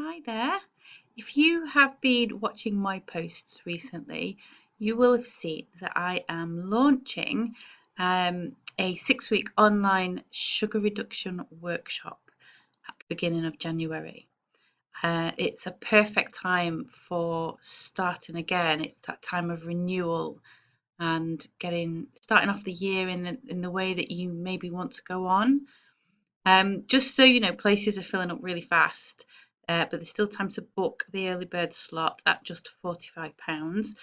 Hi there. If you have been watching my posts recently, you will have seen that I am launching a 6-week online sugar reduction workshop at the beginning of January. It's a perfect time for starting again. It's that time of renewal and starting off the year in the way that you maybe want to go on. Just so you know, places are filling up really fast, but there's still time to book the early bird slot at just £45.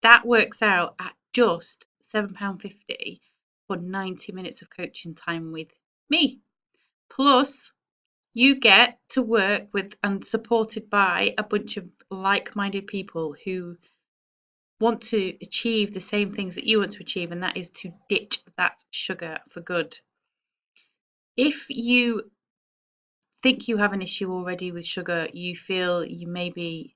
That works out at just £7.50 for 90 minutes of coaching time with me. Plus, you get to work with and supported by a bunch of like-minded people who want to achieve the same things that you want to achieve, and that is to ditch that sugar for good. If you think you have an issue already with sugar, you feel you may be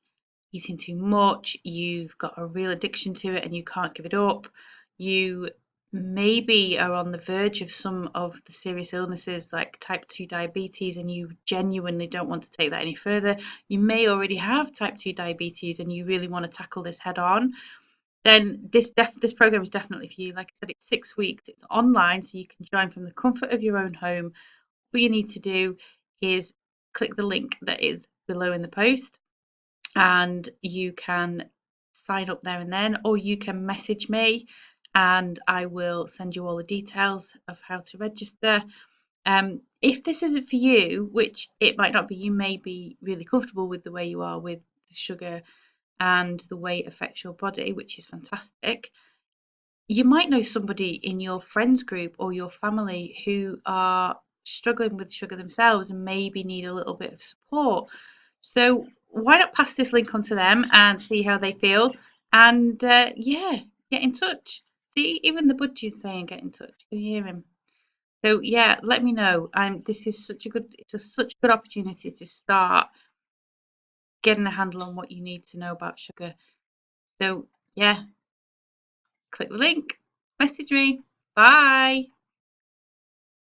eating too much, you've got a real addiction to it and you can't give it up, you maybe are on the verge of some of the serious illnesses like type 2 diabetes and you genuinely don't want to take that any further, you may already have type 2 diabetes and you really want to tackle this head on, then this program is definitely for you. Like I said, it's 6 weeks, it's online, so you can join from the comfort of your own home. All you need to do is click the link that is below in the post and you can sign up there and then, or you can message me and I will send you all the details of how to register. If this isn't for you, which it might not be, you may be really comfortable with the way you are with the sugar and the way it affects your body, which is fantastic. You might know somebody in your friends group or your family who are struggling with sugar themselves and maybe need a little bit of support. So why not pass this link on to them and see how they feel? And yeah, get in touch. See, even the budgie's saying get in touch. Can you hear him? So yeah, let me know. This is such a good opportunity to start getting a handle on what you need to know about sugar. So yeah, click the link, message me. Bye.